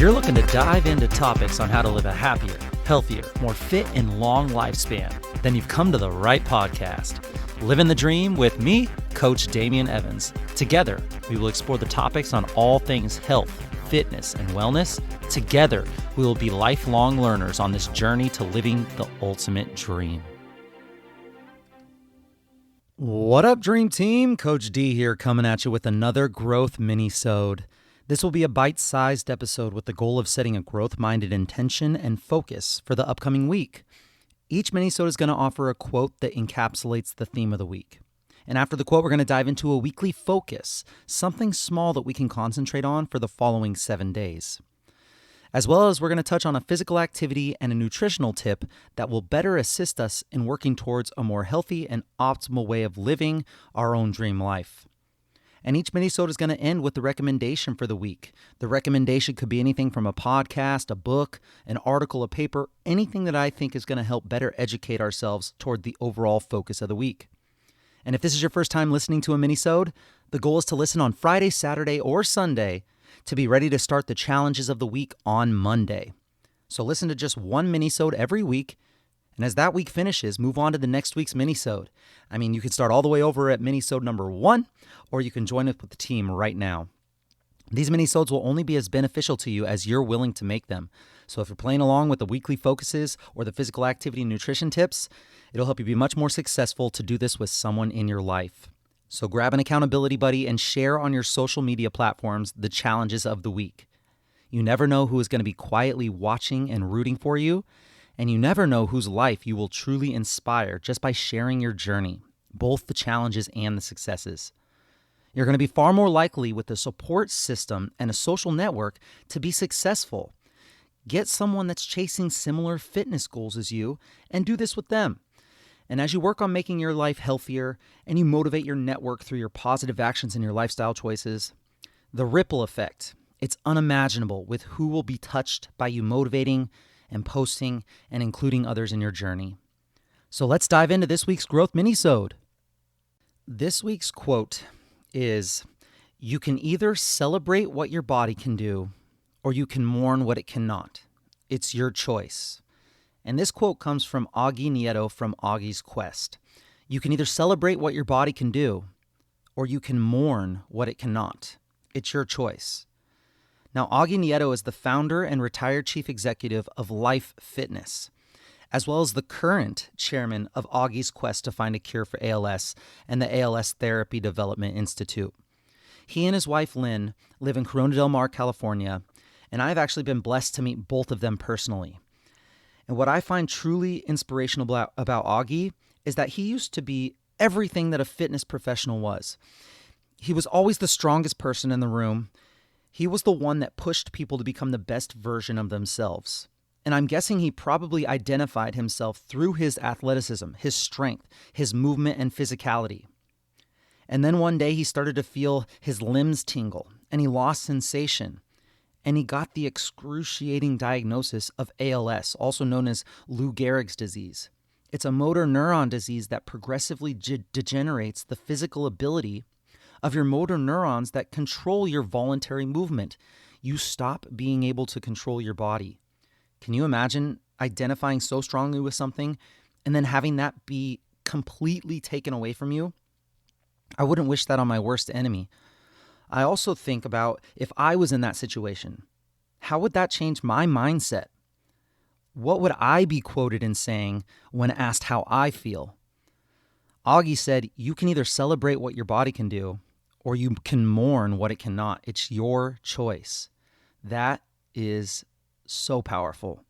you're looking to dive into topics on how to live a happier, healthier, more fit, and long lifespan, then you've come to the right podcast. Livin the Dream with me, Coach Damian Evans. Together, we will explore the topics on all things health, fitness, and wellness. Together, we will be lifelong learners on this journey to living the ultimate dream. What up, Dream Team? Coach D here, coming at you with another growth MINIsode. This will be a bite-sized episode with the goal of setting a growth-minded intention and focus for the upcoming week. Each MINIsode is going to offer a quote that encapsulates the theme of the week. And after the quote, we're going to dive into a weekly focus, something small that we can concentrate on for the following 7 days. As well as we're going to touch on a physical activity and a nutritional tip that will better assist us in working towards a more healthy and optimal way of living our own dream life. And each MINIsode is going to end with the recommendation for the week. The recommendation could be anything from a podcast, a book, an article, a paper, anything that I think is going to help better educate ourselves toward the overall focus of the week. And if this is your first time listening to a MINIsode, the goal is to listen on Friday, Saturday, or Sunday to be ready to start the challenges of the week on Monday. So listen to just one MINIsode every week, and as that week finishes, move on to the next week's MINIsode. I mean, you could start all the way over at MINIsode number 1, or you can join up with the team right now. These MINIsodes will only be as beneficial to you as you're willing to make them. So if you're playing along with the weekly focuses or the physical activity and nutrition tips, it'll help you be much more successful to do this with someone in your life. So grab an accountability buddy and share on your social media platforms the challenges of the week. You never know who is going to be quietly watching and rooting for you, and you never know whose life you will truly inspire just by sharing your journey, both the challenges and the successes. You're going to be far more likely with a support system and a social network to be successful. Get someone that's chasing similar fitness goals as you and do this with them. And as you work on making your life healthier and you motivate your network through your positive actions and your lifestyle choices, the ripple effect, it's unimaginable with who will be touched by you motivating and posting and including others in your journey. So let's dive into this week's Growth MINIsode. This week's quote is, "You can either celebrate what your body can do, or you can mourn what it cannot. It's your choice." And this quote comes from Augie Nieto from Augie's Quest. You can either celebrate what your body can do, or you can mourn what it cannot. It's your choice. Now, Augie Nieto is the founder and retired chief executive of Life Fitness, as well as the current chairman of Augie's Quest to find a cure for ALS and the ALS Therapy Development Institute. He and his wife, Lynn, live in Corona del Mar, California, and I've actually been blessed to meet both of them personally. And what I find truly inspirational about Augie is that he used to be everything that a fitness professional was. He was always the strongest person in the room. He was the one that pushed people to become the best version of themselves. And I'm guessing he probably identified himself through his athleticism, his strength, his movement, and physicality. And then one day he started to feel his limbs tingle, and he lost sensation. And he got the excruciating diagnosis of ALS, also known as Lou Gehrig's disease. It's a motor neuron disease that progressively degenerates the physical ability of your motor neurons that control your voluntary movement. You stop being able to control your body. Can you imagine identifying so strongly with something and then having that be completely taken away from you? I wouldn't wish that on my worst enemy. I also think about if I was in that situation, how would that change my mindset? What would I be quoted in saying when asked how I feel? Augie said, you can either celebrate what your body can do, or you can mourn what it cannot. It's your choice. That is so powerful.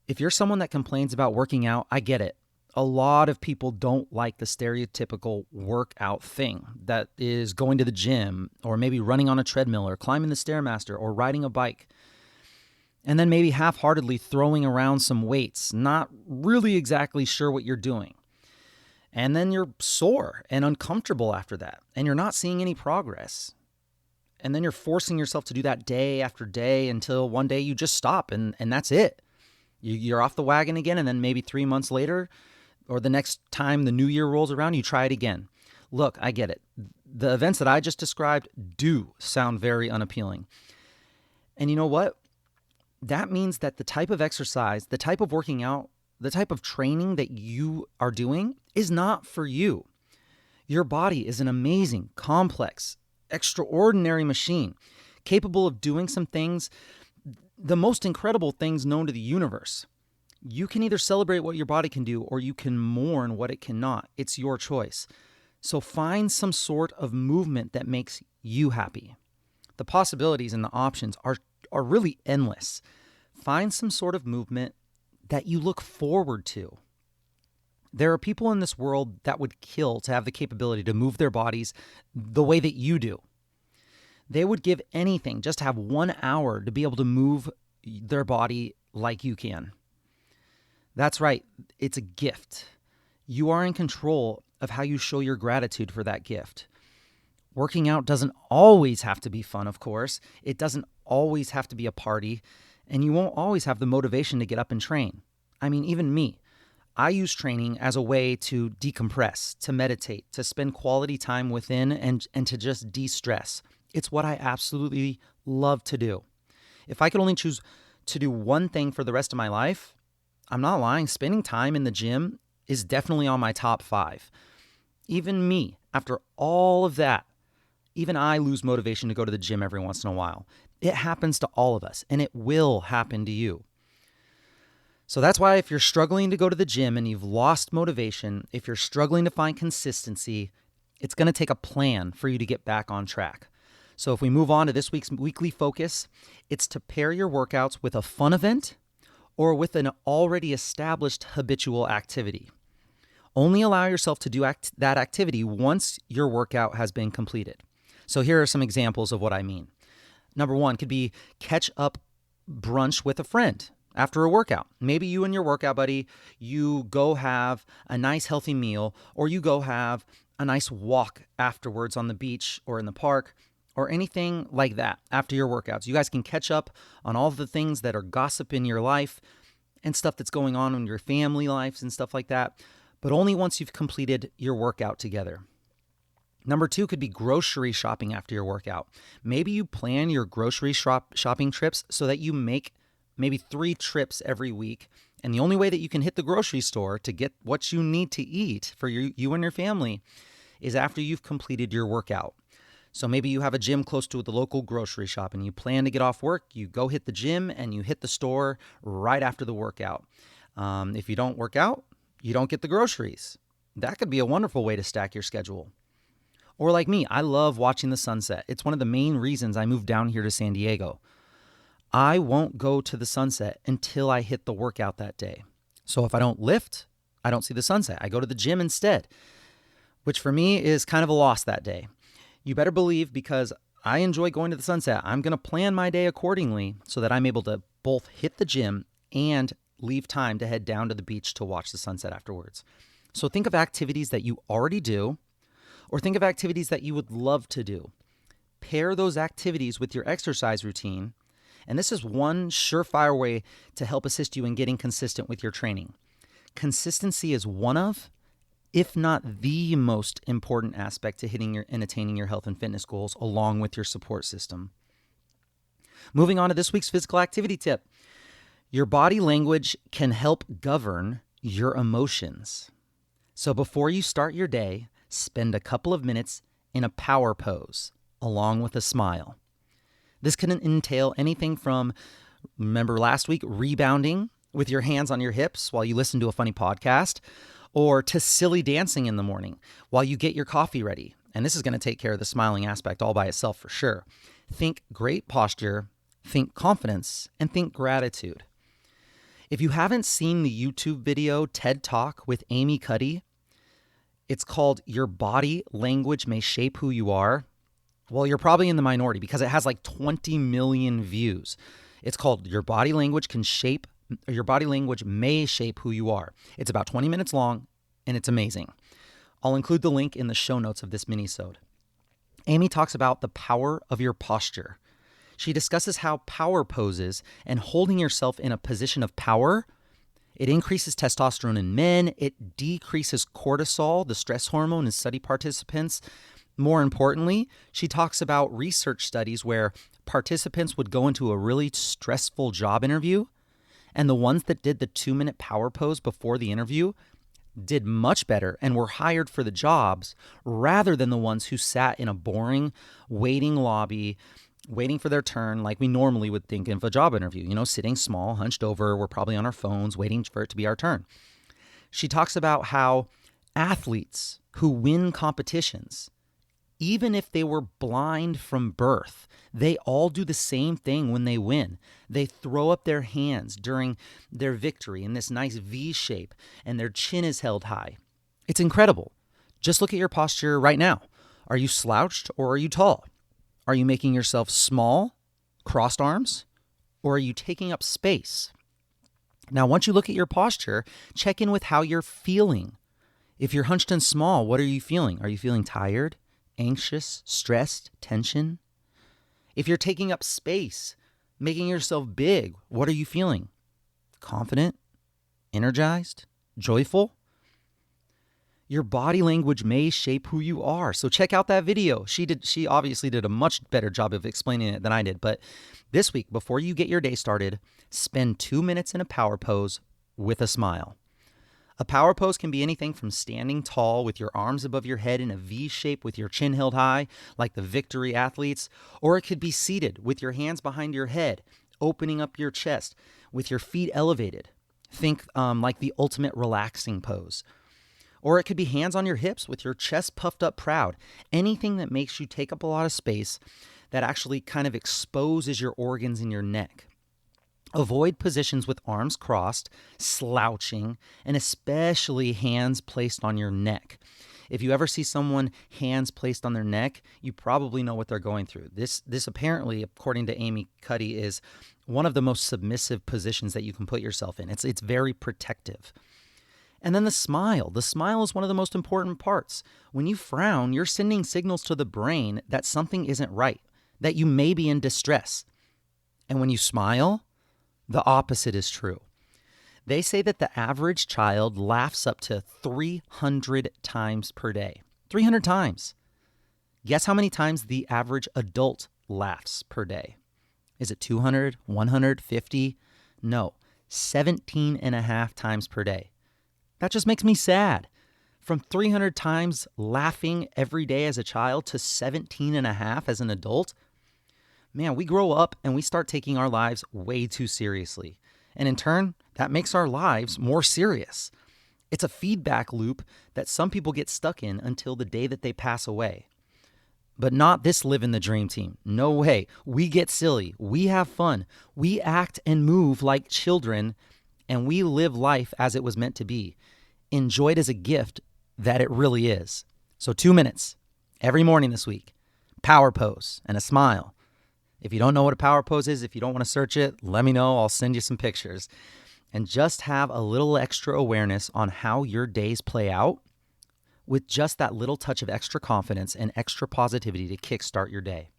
If you're someone that complains about working out, I get it. A lot of people don't like the stereotypical workout thing that is going to the gym or maybe running on a treadmill or climbing the Stairmaster or riding a bike. And then maybe half-heartedly throwing around some weights, not really exactly sure what you're doing. And then you're sore and uncomfortable after that, and you're not seeing any progress. And then you're forcing yourself to do that day after day until one day you just stop and that's it. You're off the wagon again, and then maybe 3 months later or the next time the new year rolls around, you try it again. Look, I get it. The events that I just described do sound very unappealing. And you know what? That means that the type of exercise, the type of working out, the type of training that you are doing is not for you. Your body is an amazing, complex, extraordinary machine, capable of doing some things, the most incredible things known to the universe. You can either celebrate what your body can do or you can mourn what it cannot. It's your choice. So find some sort of movement that makes you happy. The possibilities and the options are really endless. Find some sort of movement that you look forward to. There are people in this world that would kill to have the capability to move their bodies the way that you do. They would give anything just to have 1 hour to be able to move their body like you can. That's right, it's a gift. You are in control of how you show your gratitude for that gift. Working out doesn't always have to be fun, of course. It doesn't always have to be a party, and you won't always have the motivation to get up and train. I mean, even me. I use training as a way to decompress, to meditate, to spend quality time within, and to just de-stress. It's what I absolutely love to do. If I could only choose to do one thing for the rest of my life, I'm not lying, spending time in the gym is definitely on my top 5. Even me, after all of that, even I lose motivation to go to the gym every once in a while. It happens to all of us, and it will happen to you. So that's why if you're struggling to go to the gym and you've lost motivation, if you're struggling to find consistency, it's going to take a plan for you to get back on track. So if we move on to this week's weekly focus, it's to pair your workouts with a fun event or with an already established habitual activity. Only allow yourself to do that activity once your workout has been completed. So here are some examples of what I mean. Number 1 could be catch up brunch with a friend after a workout. Maybe you and your workout buddy, you go have a nice healthy meal, or you go have a nice walk afterwards on the beach or in the park, or anything like that after your workouts. You guys can catch up on all the things that are gossip in your life and stuff that's going on in your family lives and stuff like that, but only once you've completed your workout together. Number 2 could be grocery shopping after your workout. Maybe you plan your grocery shopping trips so that you make maybe 3 trips every week, and the only way that you can hit the grocery store to get what you need to eat for you and your family is after you've completed your workout. So maybe you have a gym close to the local grocery shop and you plan to get off work, you go hit the gym and you hit the store right after the workout. If you don't work out, you don't get the groceries. That could be a wonderful way to stack your schedule. Or like me, I love watching the sunset. It's one of the main reasons I moved down here to San Diego. I won't go to the sunset until I hit the workout that day. So if I don't lift, I don't see the sunset. I go to the gym instead, which for me is kind of a loss that day. You better believe, because I enjoy going to the sunset, I'm going to plan my day accordingly so that I'm able to both hit the gym and leave time to head down to the beach to watch the sunset afterwards. So think of activities that you already do, or think of activities that you would love to do. Pair those activities with your exercise routine, and this is one surefire way to help assist you in getting consistent with your training. Consistency is one of, if not the most important aspect to hitting and attaining your health and fitness goals, along with your support system. Moving on to this week's physical activity tip. Your body language can help govern your emotions. So before you start your day, spend a couple of minutes in a power pose, along with a smile. This can entail anything from, remember last week, rebounding with your hands on your hips while you listen to a funny podcast, or to silly dancing in the morning while you get your coffee ready. And this is going to take care of the smiling aspect all by itself for sure. Think great posture, think confidence, and think gratitude. If you haven't seen the YouTube video TED Talk with Amy Cuddy, it's called Your Body Language May Shape Who You Are. Well, you're probably in the minority because it has like 20 million views. It's called Your Body Language May Shape Who You Are. It's about 20 minutes long and it's amazing. I'll include the link in the show notes of this minisode. Amy talks about the power of your posture. She discusses how power poses and holding yourself in a position of power, it increases testosterone in men, it decreases cortisol, the stress hormone in study participants. More importantly, she talks about research studies where participants would go into a really stressful job interview, and the ones that did the 2-minute power pose before the interview did much better and were hired for the jobs rather than the ones who sat in a boring waiting lobby, waiting for their turn like we normally would think of a job interview. You know, sitting small, hunched over, we're probably on our phones waiting for it to be our turn. She talks about how athletes who win competitions, even if they were blind from birth, they all do the same thing when they win. They throw up their hands during their victory in this nice V shape, and their chin is held high. It's incredible. Just look at your posture right now. Are you slouched or are you tall? Are you making yourself small, crossed arms, or are you taking up space? Now, once you look at your posture, check in with how you're feeling. If you're hunched and small, what are you feeling? Are you feeling tired, anxious, stressed, tension? If you're taking up space, making yourself big, what are you feeling? Confident, energized, joyful? Your body language may shape who you are. So check out that video. She obviously did a much better job of explaining it than I did. But this week, before you get your day started, spend 2 minutes in a power pose with a smile. A power pose can be anything from standing tall with your arms above your head in a V shape with your chin held high, like the victory athletes, or it could be seated with your hands behind your head, opening up your chest with your feet elevated. Think like the ultimate relaxing pose. Or it could be hands on your hips with your chest puffed up proud. Anything that makes you take up a lot of space that actually kind of exposes your organs in your neck. Avoid positions with arms crossed, slouching, and especially hands placed on your neck. If you ever see someone hands placed on their neck, you probably know what they're going through. This apparently, according to Amy Cuddy, is one of the most submissive positions that you can put yourself in. It's very protective. And then the smile. The smile is one of the most important parts. When you frown, you're sending signals to the brain that something isn't right, that you may be in distress. And when you smile, the opposite is true. They say that the average child laughs up to 300 times per day. 300 times. Guess how many times the average adult laughs per day? Is it 200, 150? No, 17 and a half times per day. That just makes me sad. From 300 times laughing every day as a child to 17 and a half as an adult, man, we grow up and we start taking our lives way too seriously. And in turn, that makes our lives more serious. It's a feedback loop that some people get stuck in until the day that they pass away. But not this Livin the Dream Team. No way. We get silly. We have fun. We act and move like children, and we live life as it was meant to be. Enjoy it as a gift that it really is. So 2 minutes every morning this week. Power pose and a smile. If you don't know what a power pose is, if you don't want to search it, let me know. I'll send you some pictures. And just have a little extra awareness on how your days play out with just that little touch of extra confidence and extra positivity to kickstart your day.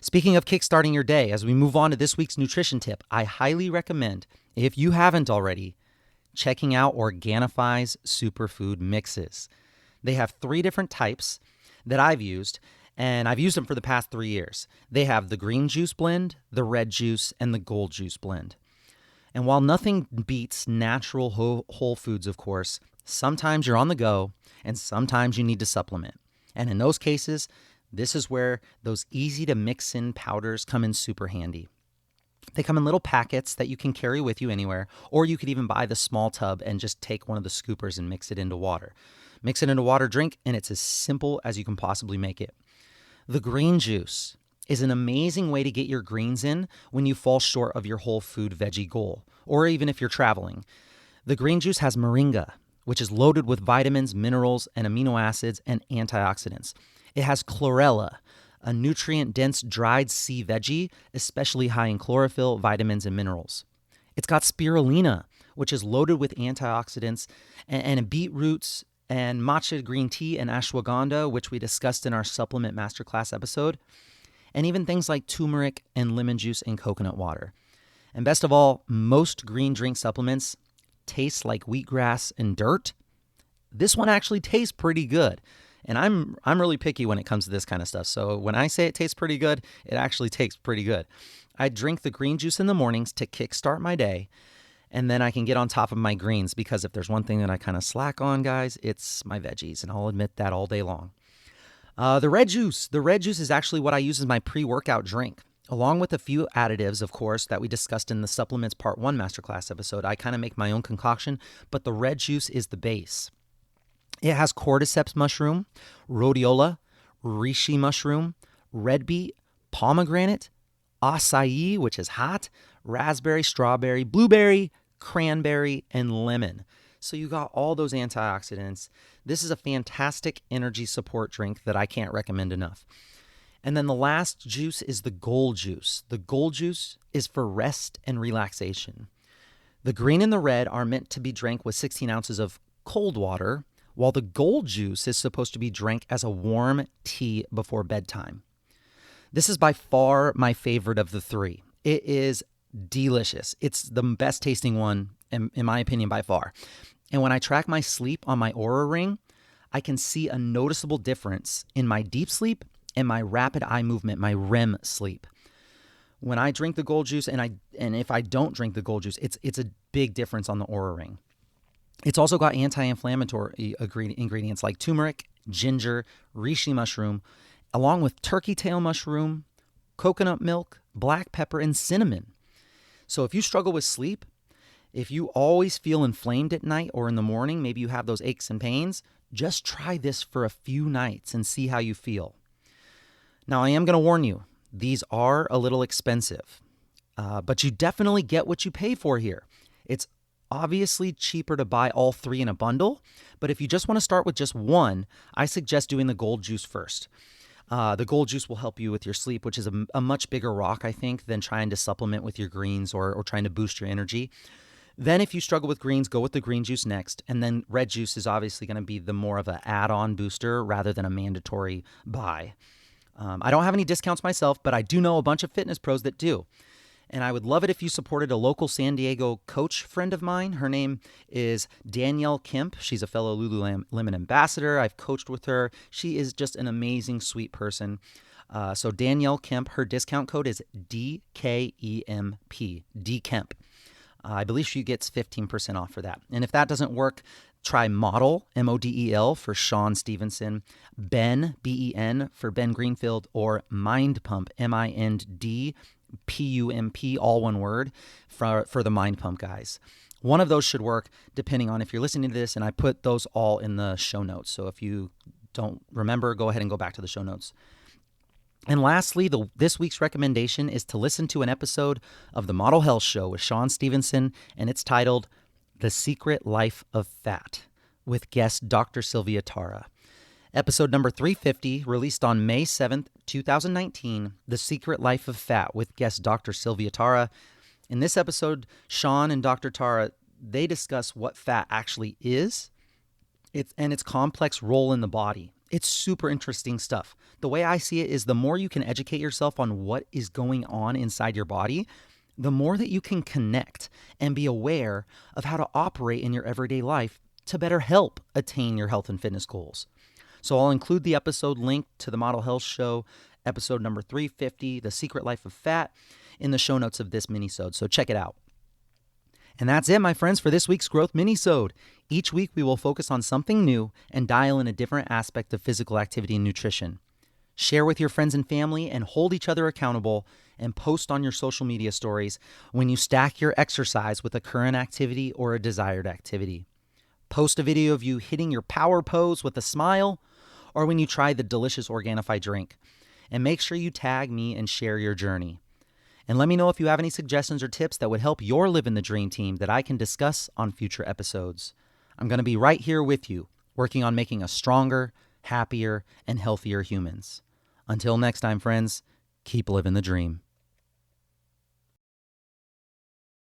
Speaking of kickstarting your day, as we move on to this week's nutrition tip, I highly recommend, if you haven't already, checking out Organifi's superfood mixes. They have 3 different types that I've used, and I've used them for the past 3 years. They have the green juice blend, the red juice, and the gold juice blend. And while nothing beats natural whole foods, of course, sometimes you're on the go and sometimes you need to supplement. And in those cases, this is where those easy to mix in powders come in super handy. They come in little packets that you can carry with you anywhere, or you could even buy the small tub and just take one of the scoopers and mix it into water. Mix it into water, drink, and it's as simple as you can possibly make it. The green juice is an amazing way to get your greens in when you fall short of your whole food veggie goal, or even if you're traveling. The green juice has moringa, which is loaded with vitamins, minerals, and amino acids and antioxidants. It has chlorella, a nutrient-dense dried sea veggie, especially high in chlorophyll, vitamins, and minerals. It's got spirulina, which is loaded with antioxidants, and beetroots, and matcha green tea, and ashwagandha, which we discussed in our supplement masterclass episode, and even things like turmeric and lemon juice and coconut water. And best of all, most green drink supplements taste like wheatgrass and dirt. This one actually tastes pretty good. And I'm really picky when it comes to this kind of stuff. So when I say it tastes pretty good, it actually tastes pretty good. I drink the green juice in the mornings to kickstart my day, and then I can get on top of my greens, because if there's one thing that I kind of slack on, guys, it's my veggies, and I'll admit that all day long. The red juice. The red juice is actually what I use as my pre-workout drink. Along with a few additives, of course, that we discussed in the Supplements Part 1 Masterclass episode, I kind of make my own concoction, but the red juice is the base. It has cordyceps mushroom, rhodiola, reishi mushroom, red beet, pomegranate, acai, which is hot, raspberry, strawberry, blueberry, cranberry, and lemon. So you got all those antioxidants. This is a fantastic energy support drink that I can't recommend enough. And then the last juice is the gold juice. The gold juice is for rest and relaxation. The green and the red are meant to be drank with 16 ounces of cold water, while the gold juice is supposed to be drank as a warm tea before bedtime. This is by far my favorite of the three. It is delicious. It's the best tasting one, in my opinion, by far. And when I track my sleep on my Oura Ring, I can see a noticeable difference in my deep sleep and my rapid eye movement, my REM sleep. When I drink the gold juice, and if I don't drink the gold juice, it's a big difference on the Oura Ring. It's also got anti-inflammatory ingredients like turmeric, ginger, reishi mushroom, along with turkey tail mushroom, coconut milk, black pepper, and cinnamon. So if you struggle with sleep, if you always feel inflamed at night or in the morning, maybe you have those aches and pains, just try this for a few nights and see how you feel. Now, I am going to warn you, these are a little expensive, but you definitely get what you pay for here. It's obviously cheaper to buy all three in a bundle, but if you just want to start with just one, I suggest doing the gold juice first. The gold juice will help you with your sleep, which is a much bigger rock, I think, than trying to supplement with your greens or trying to boost your energy. Then if you struggle with greens, go with the green juice next. And then red juice is obviously going to be the more of an add-on booster rather than a mandatory buy. I don't have any discounts myself, but I do know a bunch of fitness pros that do. And I would love it if you supported a local San Diego coach friend of mine. Her name is Danielle Kemp. She's a fellow Lululemon ambassador. I've coached with her. She is just an amazing, sweet person. So Danielle Kemp, her discount code is DKEMP, DKEMP. I believe she gets 15% off for that. And if that doesn't work, try Model, MODEL, for Sean Stevenson, Ben, BEN, for Ben Greenfield, or Mind Pump, MINDPUMP, all one word, for the Mind Pump guys. One of those should work, depending on if you're listening to this, and I put those all in the show notes. So if you don't remember, go ahead and go back to the show notes. And lastly, this week's recommendation is to listen to an episode of the Model Health Show with Sean Stevenson, and it's titled The Secret Life of Fat, with guest Dr. Sylvia Tara. Episode number 350, released on May 7th, 2019, The Secret Life of Fat, with guest Dr. Sylvia Tara. In this episode, Sean and Dr. Tara, they discuss what fat actually is and its complex role in the body. It's super interesting stuff. The way I see it is the more you can educate yourself on what is going on inside your body, the more that you can connect and be aware of how to operate in your everyday life to better help attain your health and fitness goals. So I'll include the episode link to the Model Health Show, episode number 350, The Secret Life of Fat, in the show notes of this minisode. So check it out. And that's it, my friends, for this week's Growth Minisode. Each week we will focus on something new and dial in a different aspect of physical activity and nutrition. Share with your friends and family and hold each other accountable, and post on your social media stories when you stack your exercise with a current activity or a desired activity. Post a video of you hitting your power pose with a smile, or when you try the delicious Organifi drink. And make sure you tag me and share your journey. And let me know if you have any suggestions or tips that would help your Livin the Dream team that I can discuss on future episodes. I'm going to be right here with you, working on making us stronger, happier, and healthier humans. Until next time, friends, keep living the dream.